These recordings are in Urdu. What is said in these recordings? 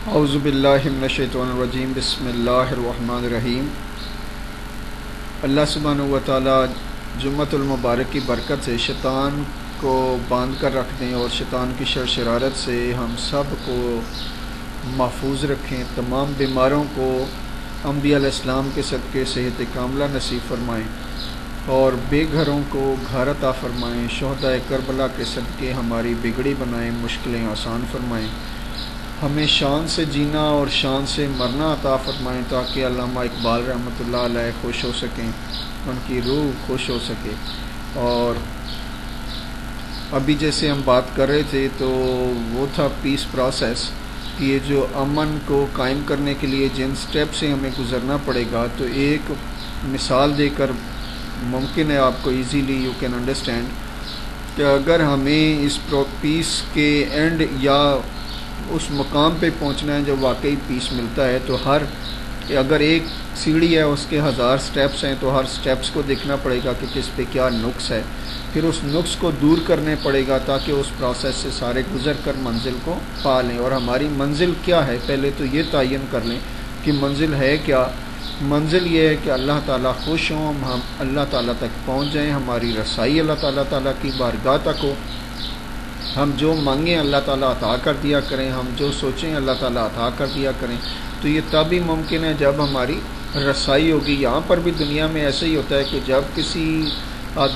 اعوذ باللہ من الشیطان الرجیم بسم اللہ الرحمن الرحیم۔ اللہ سبحانہ و تعالیٰ جمعۃ المبارک کی برکت سے شیطان کو باندھ کر رکھ دیں اور شیطان کی شر شرارت سے ہم سب کو محفوظ رکھیں، تمام بیماروں کو انبیاء علیہ السلام کے صدقے صحت کاملہ نصیب فرمائیں اور بے گھروں کو گھر عطا فرمائیں، شہدائے کربلا کے صدقے ہماری بگڑی بنائیں، مشکلیں آسان فرمائیں، ہمیں شان سے جینا اور شان سے مرنا عطا فرمائیں تاکہ علامہ اقبال رحمۃ اللہ علیہ خوش ہو سکیں، ان کی روح خوش ہو سکے۔ اور ابھی جیسے ہم بات کر رہے تھے تو وہ تھا پیس پروسیس کہ یہ جو امن کو قائم کرنے کے لیے جن سٹیپ سے ہمیں گزرنا پڑے گا، تو ایک مثال دے کر ممکن ہے آپ کو ایزیلی یو کین انڈرسٹینڈ کہ اگر ہمیں اس پیس کے اینڈ یا اس مقام پہ پہنچنا ہے جو واقعی پیس ملتا ہے، تو اگر ایک سیڑھی ہے اس کے 1000 سٹیپس ہیں، تو ہر سٹیپس کو دیکھنا پڑے گا کہ کس پہ کیا نقص ہے، پھر اس نقص کو دور کرنے پڑے گا تاکہ اس پروسیس سے سارے گزر کر منزل کو پا لیں۔ اور ہماری منزل کیا ہے، پہلے تو یہ تعین کر لیں کہ منزل ہے کیا۔ منزل یہ ہے کہ اللہ تعالیٰ خوش ہوں، ہم اللہ تعالیٰ تک پہنچ جائیں، ہماری رسائی اللہ تعالیٰ کی بارگاہ تک ہو، ہم جو مانگیں اللہ تعالیٰ عطا کر دیا کریں، ہم جو سوچیں اللہ تعالیٰ عطا کر دیا کریں۔ تو یہ تب ہی ممکن ہے جب ہماری رسائی ہوگی۔ یہاں پر بھی دنیا میں ایسے ہی ہوتا ہے کہ جب کسی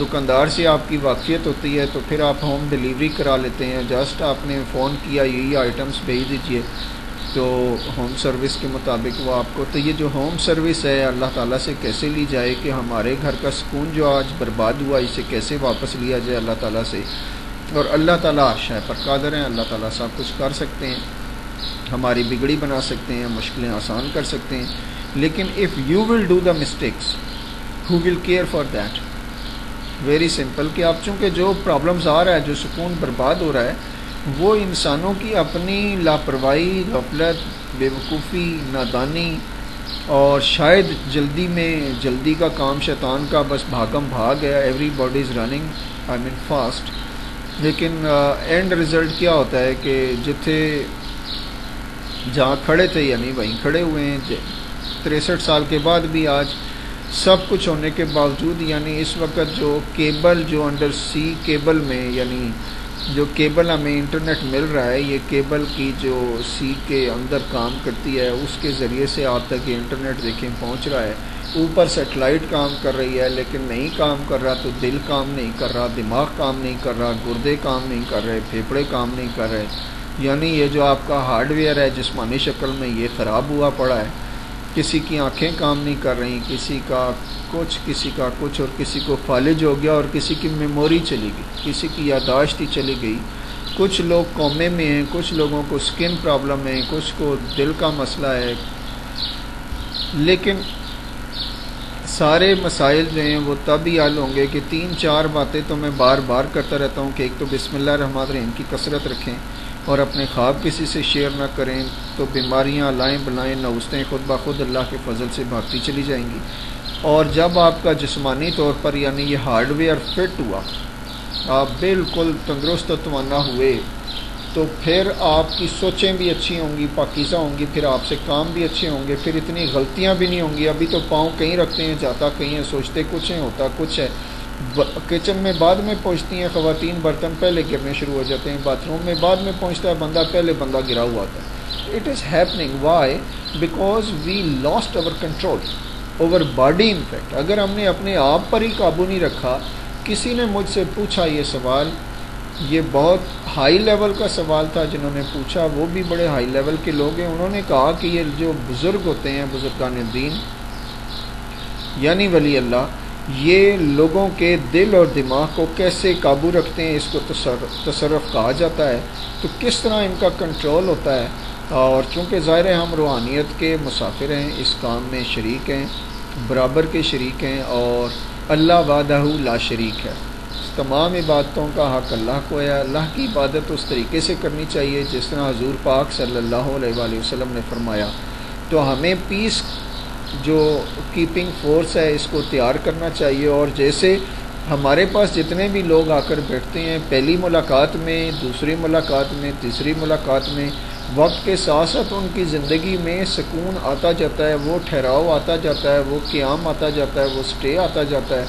دکاندار سے آپ کی واقفیت ہوتی ہے تو پھر آپ ہوم ڈیلیوری کرا لیتے ہیں، جسٹ آپ نے فون کیا یہی آئٹمس بھیج دیجئے، تو ہوم سروس کے مطابق وہ آپ کو، تو یہ جو ہوم سروس ہے اللہ تعالیٰ سے کیسے لی جائے کہ ہمارے گھر کا سکون جو آج برباد ہوا اسے کیسے واپس لیا جائے اللہ تعالیٰ سے۔ اور اللہ تعالیٰ شے پر قادر ہیں، اللہ تعالیٰ سب کچھ کر سکتے ہیں، ہماری بگڑی بنا سکتے ہیں، مشکلیں آسان کر سکتے ہیں، لیکن if you will do the mistakes who will care for that؟ Very simple کہ آپ چونکہ جو پرابلمز آ رہا ہے، جو سکون برباد ہو رہا ہے، وہ انسانوں کی اپنی لاپرواہی، غفلت، بے وقوفی، نادانی اور شاید جلدی کا کام شیطان کا بس بھاگم بھاگ ہے، every body is running fast. لیکن اینڈ رزلٹ کیا ہوتا ہے کہ جہاں کھڑے تھے یعنی وہیں کھڑے ہوئے ہیں۔ 63 سال کے بعد بھی آج سب کچھ ہونے کے باوجود، یعنی اس وقت جو کیبل جو انڈر سی کیبل میں، یعنی جو کیبل ہمیں انٹرنیٹ مل رہا ہے، یہ کیبل کی جو سی کے اندر کام کرتی ہے اس کے ذریعے سے آپ تک یہ انٹرنیٹ دیکھیں پہنچ رہا ہے۔ اوپر سیٹلائٹ کام کر رہی ہے لیکن نہیں کام کر رہا، تو دل کام نہیں کر رہا، دماغ کام نہیں کر رہا، گردے کام نہیں کر رہے، پھیپھڑے کام نہیں کر رہے، یعنی یہ جو آپ کا ہارڈ ویئر ہے جسمانی شکل میں یہ خراب ہوا پڑا ہے۔ کسی کی آنکھیں کام نہیں کر رہی، کسی کا کچھ اور کسی کو فالج ہو گیا اور کسی کی میموری چلی گئی، کسی کی یادداشت ہی چلی گئی۔ کچھ لوگ کومے میں ہیں، کچھ لوگوں کو سکن پرابلم ہے، کچھ کو دل کا مسئلہ ہے۔ لیکن سارے مسائل جو ہیں وہ تب ہی حل ہوں گے کہ 3-4 باتیں تو میں بار بار کرتا رہتا ہوں کہ ایک تو بسم اللہ الرحمن الرحیم کی کثرت رکھیں اور اپنے خواب کسی سے شیئر نہ کریں، تو بیماریاں لائیں بلائیں نوستیں خود بخود اللہ کے فضل سے بھاگتی چلی جائیں گی۔ اور جب آپ کا جسمانی طور پر یعنی یہ ہارڈ ویئر فٹ ہوا، آپ بالکل تندرست و توانا ہوئے، تو پھر آپ کی سوچیں بھی اچھی ہوں گی، پاکیزہ ہوں گی، پھر آپ سے کام بھی اچھے ہوں گے، پھر اتنی غلطیاں بھی نہیں ہوں گی۔ ابھی تو پاؤں کہیں رکھتے ہیں جاتا کہیں ہے، سوچتے کچھ ہیں ہوتا کچھ ہے۔ کچن میں بعد میں پہنچتی ہیں خواتین، برتن پہلے گرنے شروع ہو جاتے ہیں، باتھ روم میں بعد میں پہنچتا ہے بندہ، پہلے بندہ گرا ہوا ہوتا ہے۔ It is happening why? Because we lost over control over body. In fact اگر ہم نے اپنے آپ پر ہی قابو نہیں رکھا، کسی نے مجھ سے پوچھا یہ سوال، یہ بہت ہائی لیول کا سوال تھا جنہوں نے پوچھا، وہ بھی بڑے ہائی لیول کے لوگ ہیں۔ انہوں نے کہا کہ یہ جو بزرگ ہوتے ہیں، بزرگان دین یعنی ولی اللہ، یہ لوگوں کے دل اور دماغ کو کیسے قابو رکھتے ہیں، اس کو تصرف کہا جاتا ہے، تو کس طرح ان کا کنٹرول ہوتا ہے۔ اور چونکہ ظاہر ہے ہم روحانیت کے مسافر ہیں، اس کام میں شریک ہیں، برابر کے شریک ہیں، اور اللہ وحدہ لا شریک ہے۔ تمام عبادتوں کا حق اللہ کو ہے۔ اللہ کی عبادت اس طریقے سے کرنی چاہیے جس طرح حضور پاک صلی اللہ علیہ وآلہ وسلم نے فرمایا۔ تو ہمیں پیس جو کیپنگ فورس ہے اس کو تیار کرنا چاہیے، اور جیسے ہمارے پاس جتنے بھی لوگ آ کر بیٹھتے ہیں، پہلی ملاقات میں، دوسری ملاقات میں، تیسری ملاقات میں، وقت کے ساتھ ساتھ ان کی زندگی میں سکون آتا جاتا ہے، وہ ٹھہراؤ آتا جاتا ہے، وہ قیام آتا جاتا ہے، وہ سٹے آتا جاتا ہے،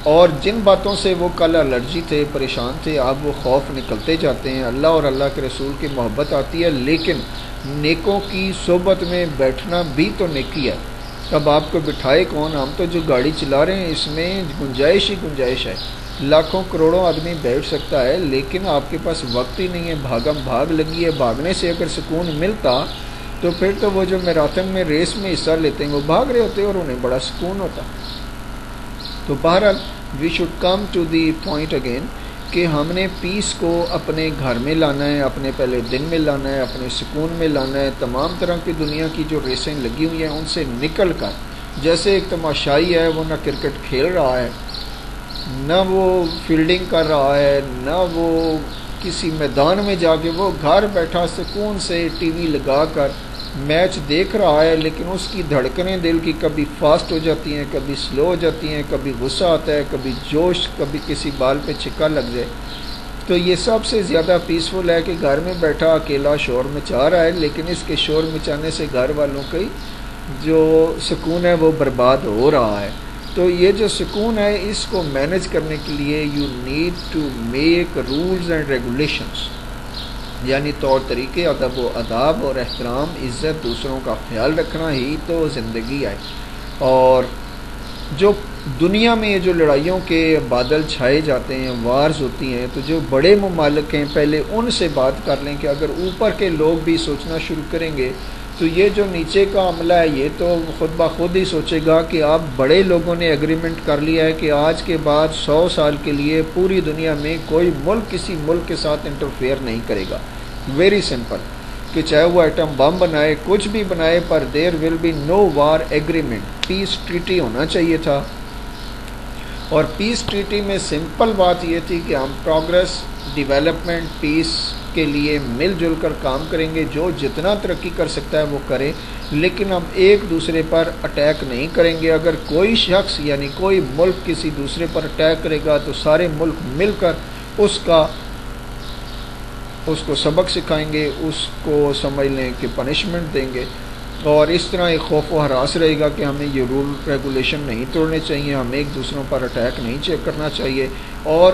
اور جن باتوں سے وہ کل الرجی تھے، پریشان تھے، اب وہ خوف نکلتے جاتے ہیں، اللہ اور اللہ کے رسول کی محبت آتی ہے۔ لیکن نیکوں کی صحبت میں بیٹھنا بھی تو نیکی ہے۔ اب آپ کو بٹھائے کون؟ ہم تو جو گاڑی چلا رہے ہیں اس میں گنجائش ہی گنجائش ہے، لاکھوں کروڑوں آدمی بیٹھ سکتا ہے، لیکن آپ کے پاس وقت ہی نہیں ہے، بھاگم بھاگ لگی ہے۔ بھاگنے سے اگر سکون ملتا تو پھر تو وہ جو میراتھن میں ریس میں حصہ لیتے ہیں وہ بھاگ رہے ہوتے اور انہیں بڑا سکون ہوتا۔ تو بہرحال we should come to the point again کہ ہم نے پیس کو اپنے گھر میں لانا ہے، اپنے پہلے دن میں لانا ہے، اپنے سکون میں لانا ہے۔ تمام طرح کی دنیا کی جو ریسیں لگی ہوئی ہیں ان سے نکل کر، جیسے ایک تماشائی ہے، وہ نہ کرکٹ کھیل رہا ہے، نہ وہ فیلڈنگ کر رہا ہے، نہ وہ کسی میدان میں جا کے، وہ گھر بیٹھا سکون سے ٹی وی لگا کر میچ دیکھ رہا ہے، لیکن اس کی دھڑکنیں دل کی کبھی فاسٹ ہو جاتی ہیں، کبھی سلو ہو جاتی ہیں، کبھی غصہ آتا ہے، کبھی جوش، کبھی کسی بال پہ چھکا لگ جائے۔ تو یہ سب سے زیادہ پیسفل ہے کہ گھر میں بیٹھا اکیلا شور مچا رہا ہے، لیکن اس کے شور مچانے سے گھر والوں کی جو سکون ہے وہ برباد ہو رہا ہے۔ تو یہ جو سکون ہے اس کو مینیج کرنے کے لیے you need to make rules and regulations, یعنی طور طریقے، ادب و آداب اور احترام، عزت، دوسروں کا خیال رکھنا ہی تو زندگی ہے۔ اور جو دنیا میں یہ جو لڑائیوں کے بادل چھائے جاتے ہیں، وارز ہوتی ہیں، تو جو بڑے ممالک ہیں پہلے ان سے بات کر لیں کہ اگر اوپر کے لوگ بھی سوچنا شروع کریں گے تو یہ جو نیچے کا عملہ ہے یہ تو خود بخود ہی سوچے گا کہ اب بڑے لوگوں نے ایگریمنٹ کر لیا ہے کہ آج کے بعد 100 سال کے لیے پوری دنیا میں کوئی ملک کسی ملک کے ساتھ انٹرفیئر نہیں کرے گا۔ ویری سمپل، کہ چاہے وہ ایٹم بم بنائے، کچھ بھی بنائے، پر there will be no war agreement. Peace treaty ہونا چاہیے تھا، اور پیس ٹریٹی میں سمپل بات یہ تھی کہ ہم پروگرس، ڈیولپمنٹ، پیس کے لیے مل جل کر کام کریں گے، جو جتنا ترقی کر سکتا ہے وہ کرے، لیکن ہم ایک دوسرے پر اٹیک نہیں کریں گے۔ اگر کوئی شخص یعنی کوئی ملک کسی دوسرے پر اٹیک کرے گا تو سارے ملک مل کر اس کو سبق سکھائیں گے، اس کو سمجھ لیں کہ پنشمنٹ دیں گے، اور اس طرح ایک خوف و ہراس رہے گا کہ ہمیں یہ رول ریگولیشن نہیں توڑنے چاہیے، ہمیں ایک دوسروں پر اٹیک نہیں چیک کرنا چاہیے، اور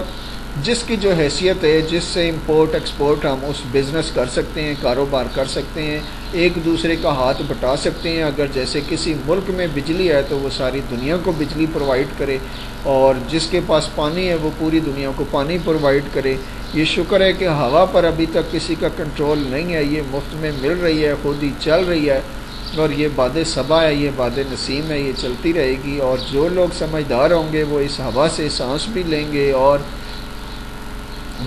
جس کی جو حیثیت ہے، جس سے امپورٹ ایکسپورٹ ہم اس بزنس کر سکتے ہیں، کاروبار کر سکتے ہیں، ایک دوسرے کا ہاتھ بٹا سکتے ہیں۔ اگر جیسے کسی ملک میں بجلی ہے تو وہ ساری دنیا کو بجلی پرووائڈ کرے، اور جس کے پاس پانی ہے وہ پوری دنیا کو پانی پرووائڈ کرے۔ یہ شکر ہے کہ ہوا پر ابھی تک کسی کا کنٹرول نہیں ہے، یہ مفت میں مل رہی ہے، خود ہی چل رہی ہے، اور یہ باد صبا ہے، یہ باد نسیم ہے، یہ چلتی رہے گی، اور جو لوگ سمجھدار ہوں گے وہ اس ہوا سے سانس بھی لیں گے اور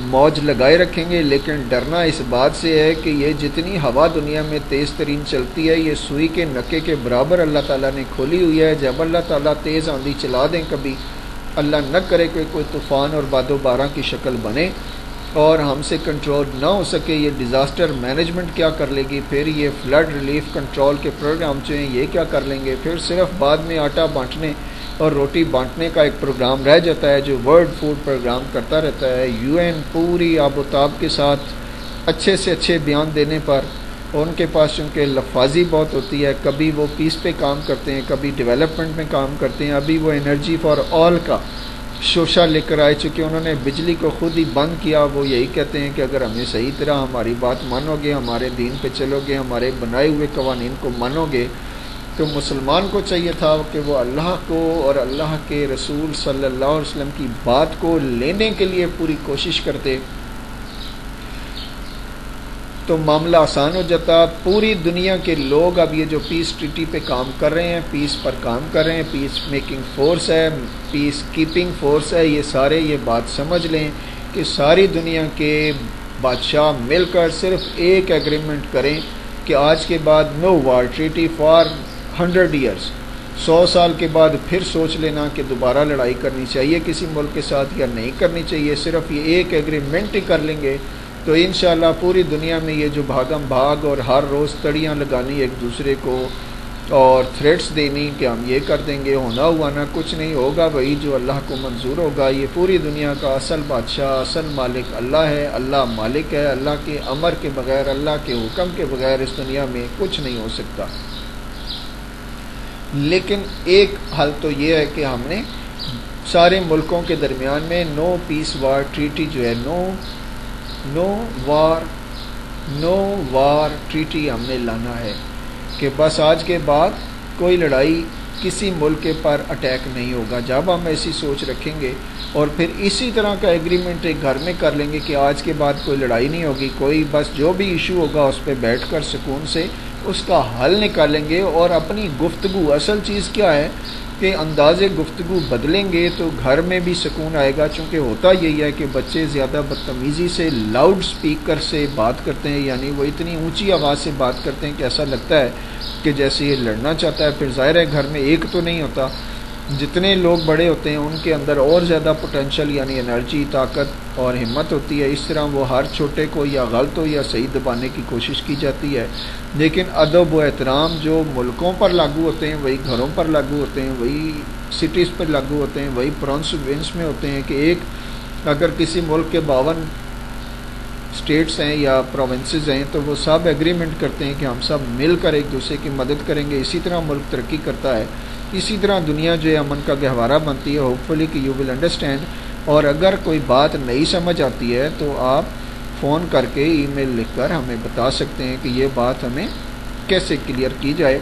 موج لگائے رکھیں گے۔ لیکن ڈرنا اس بات سے ہے کہ یہ جتنی ہوا دنیا میں تیز ترین چلتی ہے، یہ سوئی کے نکے کے برابر اللہ تعالیٰ نے کھولی ہوئی ہے۔ جب اللہ تعالیٰ تیز آندھی چلا دیں، کبھی اللہ نہ کرے کہ کوئی طوفان اور باد و باران کی شکل بنے اور ہم سے کنٹرول نہ ہو سکے، یہ ڈیزاسٹر مینجمنٹ کیا کر لے گی، پھر یہ فلڈ ریلیف کنٹرول کے پروگرام جو ہیں یہ کیا کر لیں گے، پھر صرف بعد میں آٹا بانٹنے اور روٹی بانٹنے کا ایک پروگرام رہ جاتا ہے جو ورلڈ فوڈ پروگرام کرتا رہتا ہے۔ UN پوری آب و تاب کے ساتھ اچھے سے اچھے بیان دینے پر، ان کے پاس چونکہ لفاظی بہت ہوتی ہے، کبھی وہ پیس پہ کام کرتے ہیں، کبھی ڈیولپمنٹ میں کام کرتے ہیں۔ ابھی وہ انرجی فار آل کا شوشہ لے کر آئے، چونکہ انہوں نے بجلی کو خود ہی بند کیا۔ وہ یہی کہتے ہیں کہ اگر ہمیں صحیح طرح ہماری بات مانو گے، ہمارے دین پہ چلو گے، ہمارے بنائے ہوئے قوانین کو مانو گے، تو مسلمان کو چاہیے تھا کہ وہ اللہ کو اور اللہ کے رسول صلی اللہ علیہ وسلم کی بات کو لینے کے لیے پوری کوشش کرتے، تو معاملہ آسان ہو جاتا۔ پوری دنیا کے لوگ اب یہ جو پیس ٹریٹی پہ کام کر رہے ہیں، پیس پر کام کر رہے ہیں، پیس میکنگ فورس ہے، پیس کیپنگ فورس ہے، یہ سارے یہ بات سمجھ لیں کہ ساری دنیا کے بادشاہ مل کر صرف ایک ایگریمنٹ کریں کہ آج کے بعد نو وار ٹریٹی فار 100 ایئرس، 100 سال کے بعد پھر سوچ لینا کہ دوبارہ لڑائی کرنی چاہیے کسی ملک کے ساتھ یا نہیں کرنی چاہیے، صرف یہ ایک ایگریمنٹ ہی کر لیں گے تو انشاءاللہ پوری دنیا میں یہ جو بھاگم بھاگ اور ہر روز تڑیاں لگانی ایک دوسرے کو اور تھریٹس دینی کہ ہم یہ کر دیں گے، ہونا ہوا نا کچھ نہیں ہوگا، وہی جو اللہ کو منظور ہوگا۔ یہ پوری دنیا کا اصل بادشاہ، اصل مالک اللہ ہے، اللہ مالک ہے، اللہ کے امر کے بغیر، اللہ کے حکم کے بغیر اس دنیا میں کچھ نہیں ہو سکتا۔ لیکن ایک حل تو یہ ہے کہ ہم نے سارے ملکوں کے درمیان میں نو پیس وار ٹریٹی جو ہے، نو وار ٹریٹی ہم نے لانا ہے کہ بس آج کے بعد کوئی لڑائی کسی ملک پر اٹیک نہیں ہوگا۔ جب ہم ایسی سوچ رکھیں گے اور پھر اسی طرح کا ایگریمنٹ ایک گھر میں کر لیں گے کہ آج کے بعد کوئی لڑائی نہیں ہوگی، کوئی بس جو بھی ایشو ہوگا اس پہ بیٹھ کر سکون سے اس کا حل نکالیں گے، اور اپنی گفتگو، اصل چیز کیا ہے کہ انداز گفتگو بدلیں گے تو گھر میں بھی سکون آئے گا۔ چونکہ ہوتا یہی ہے کہ بچے زیادہ بدتمیزی سے لاؤڈ سپیکر سے بات کرتے ہیں، یعنی وہ اتنی اونچی آواز سے بات کرتے ہیں کہ ایسا لگتا ہے کہ جیسے یہ لڑنا چاہتا ہے۔ پھر ظاہر ہے گھر میں ایک تو نہیں ہوتا، جتنے لوگ بڑے ہوتے ہیں ان کے اندر اور زیادہ پوٹینشل یعنی انرجی، طاقت اور ہمت ہوتی ہے، اس طرح وہ ہر چھوٹے کو یا غلط ہو یا صحیح دبانے کی کوشش کی جاتی ہے۔ لیکن ادب و احترام جو ملکوں پر لاگو ہوتے ہیں وہی گھروں پر لاگو ہوتے ہیں، وہی سٹیز پر لاگو ہوتے ہیں، وہی پروونس میں ہوتے ہیں کہ ایک اگر کسی ملک کے 52 اسٹیٹس ہیں یا پروونسز ہیں تو وہ سب ایگریمنٹ کرتے ہیں کہ ہم سب مل کر ایک دوسرے کی مدد کریں گے، اسی طرح ملک ترقی کرتا ہے، اسی طرح دنیا جو ہے امن کا گہوارہ بنتی ہے۔ ہوپ فلی کہ یو ول انڈرسٹینڈ۔ اور اگر کوئی بات نہیں سمجھ آتی ہے تو آپ فون کر کے، ای میل لکھ کر ہمیں بتا سکتے ہیں کہ یہ بات ہمیں کیسے کلیئر کی جائے۔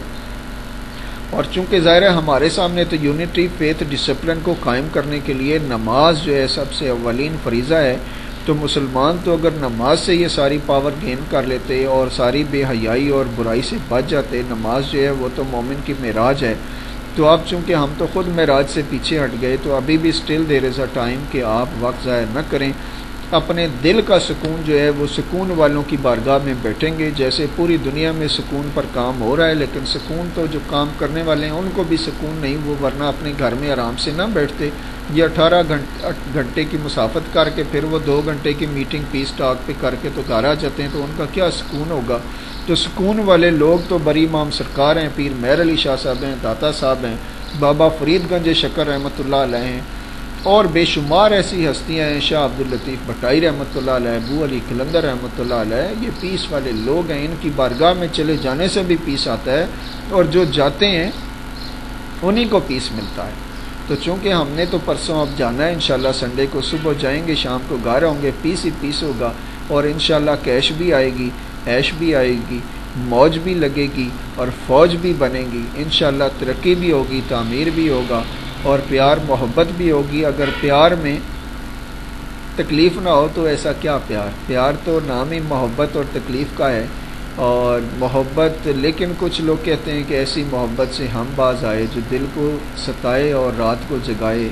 اور چونکہ ظاہر ہے ہمارے سامنے تو یونٹی فیتھ ڈسپلن کو قائم کرنے کے لیے نماز جو ہے سب سے اولین فریضہ ہے، تو مسلمان تو اگر نماز سے یہ ساری پاور گین کر لیتے اور ساری بے حیائی اور برائی سے بچ جاتے، نماز جو ہے وہ تو مومن کی معراج ہے۔ تو اب چونکہ ہم تو خود معراج سے پیچھے ہٹ گئے تو ابھی بھی still there is a time کہ آپ وقت ضائع نہ کریں، اپنے دل کا سکون جو ہے وہ سکون والوں کی بارگاہ میں بیٹھیں گے۔ جیسے پوری دنیا میں سکون پر کام ہو رہا ہے، لیکن سکون تو جو کام کرنے والے ہیں ان کو بھی سکون نہیں، وہ ورنہ اپنے گھر میں آرام سے نہ بیٹھتے۔ یہ 18 گھنٹے کی مسافت کر کے پھر وہ 2 گھنٹے کی میٹنگ پیس ٹاک پہ کر کے تو گھر آ جاتے ہیں، تو ان کا کیا سکون ہوگا؟ تو سکون والے لوگ تو بری امام سرکار ہیں، پیر مہر علی شاہ صاحب ہیں، داتا صاحب ہیں، بابا فرید گنج شکر رحمۃ اللہ علیہ ہیں، اور بے شمار ایسی ہستیاں ہیں، شاہ عبداللطیف بھٹائی رحمۃ اللہ علیہ، ابو علی قلندر رحمۃ اللہ علیہ۔ یہ پیس والے لوگ ہیں، ان کی بارگاہ میں چلے جانے سے بھی پیس آتا ہے، اور جو جاتے ہیں انہی کو پیس ملتا ہے۔ تو چونکہ ہم نے تو پرسوں اب جانا ہے انشاءاللہ، سنڈے کو صبح جائیں گے، شام کو گھر ہوں گے، پیس ہی پیس ہوگا، اور انشاءاللہ کیش بھی آئے گی، عیش بھی آئے گی، موج بھی لگے گی، اور فوج بھی بنے گی انشاءاللہ، ترقی بھی ہوگی، تعمیر بھی ہوگا، اور پیار محبت بھی ہوگی۔ اگر پیار میں تکلیف نہ ہو تو ایسا کیا پیار؟ پیار تو نام ہی محبت اور تکلیف کا ہے، اور محبت، لیکن کچھ لوگ کہتے ہیں کہ ایسی محبت سے ہم باز آئے جو دل کو ستائے اور رات کو جگائے۔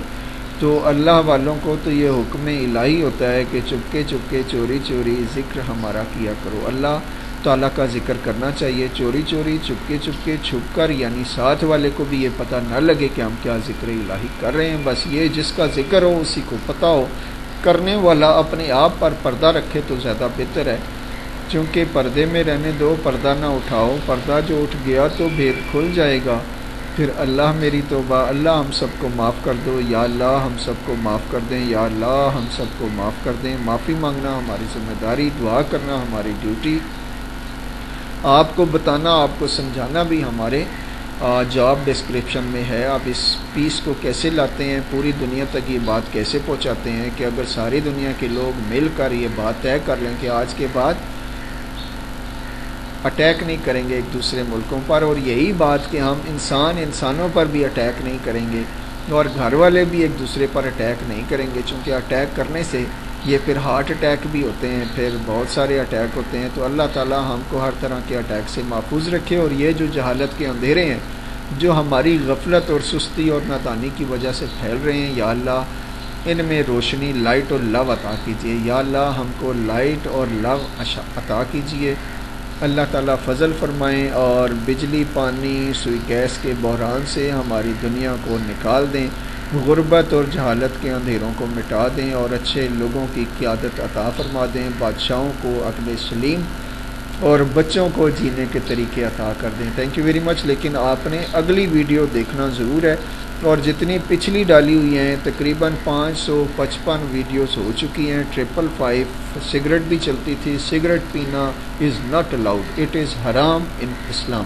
تو اللہ والوں کو تو یہ حکم الہی ہوتا ہے کہ چپکے چپکے چوری چوری ذکر ہمارا کیا کرو۔ اللہ تعالیٰ کا ذکر کرنا چاہیے چوری چوری، چپکے چپکے، چھپ کر، یعنی ساتھ والے کو بھی یہ پتہ نہ لگے کہ ہم کیا ذکر الہی کر رہے ہیں، بس یہ جس کا ذکر ہو اسی کو پتہ ہو۔ کرنے والا اپنے آپ پر پردہ رکھے تو زیادہ بہتر ہے، چونکہ پردے میں رہنے دو، پردہ نہ اٹھاؤ، پردہ جو اٹھ گیا تو بھید کھل جائے گا، پھر اللہ میری توبہ، اللہ ہم سب کو معاف کر دو، یا اللہ ہم سب کو معاف کر دیں، یا اللہ ہم سب کو معاف کر دیں۔ معافی مانگنا ہماری ذمہ داری، دعا کرنا ہماری ڈیوٹی، آپ کو بتانا، آپ کو سمجھانا بھی ہمارے جاب ڈسکرپشن میں ہے۔ آپ اس پیس کو کیسے لاتے ہیں، پوری دنیا تک یہ بات کیسے پہنچاتے ہیں کہ اگر ساری دنیا کے لوگ مل کر یہ بات طے کر لیں کہ آج کے بعد اٹیک نہیں کریں گے ایک دوسرے ملکوں پر، اور یہی بات کہ ہم انسانوں پر بھی اٹیک نہیں کریں گے، اور گھر والے بھی ایک دوسرے پر اٹیک نہیں کریں گے، چونکہ اٹیک کرنے سے یہ پھر ہارٹ اٹیک بھی ہوتے ہیں، پھر بہت سارے اٹیک ہوتے ہیں۔ تو اللہ تعالی ہم کو ہر طرح کے اٹیک سے محفوظ رکھے، اور یہ جو جہالت کے اندھیرے ہیں جو ہماری غفلت اور سستی اور نادانی کی وجہ سے پھیل رہے ہیں، یا اللہ ان میں روشنی، لائٹ اور لو عطا کیجیے، یا اللہ ہم کو لائٹ اور لو عطا کیجیے۔ اللہ تعالیٰ فضل فرمائیں اور بجلی، پانی، سوئی گیس کے بحران سے ہماری دنیا کو نکال دیں، غربت اور جہالت کے اندھیروں کو مٹا دیں، اور اچھے لوگوں کی قیادت عطا فرما دیں، بادشاہوں کو عقل سلیم اور بچوں کو جینے کے طریقے عطا کر دیں. Thank you very much. لیکن آپ نے اگلی ویڈیو دیکھنا ضرور ہے، اور جتنی پچھلی ڈالی ہوئی ہیں تقریباً 555 ویڈیوز ہو چکی ہیں. 555 سگریٹ بھی چلتی تھی. سگریٹ پینا is not allowed, it is حرام ان اسلام.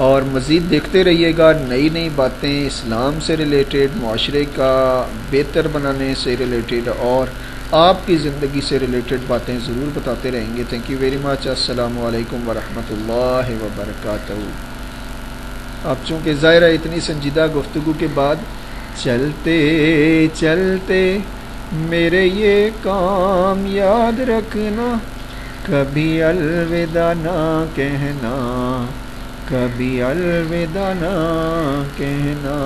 اور مزید دیکھتے رہیے گا، نئی نئی باتیں اسلام سے ریلیٹڈ، معاشرے کا بہتر بنانے سے ریلیٹڈ اور آپ کی زندگی سے ریلیٹڈ باتیں ضرور بتاتے رہیں گے. Thank you very much. السلام علیکم ورحمۃ اللہ وبرکاتہ. اب چونکہ ظاہر ہے اتنی سنجیدہ گفتگو کے بعد چلتے چلتے میرے یہ کام یاد رکھنا، کبھی الوداع نہ کہنا، کبھی الوداع نہ کہنا.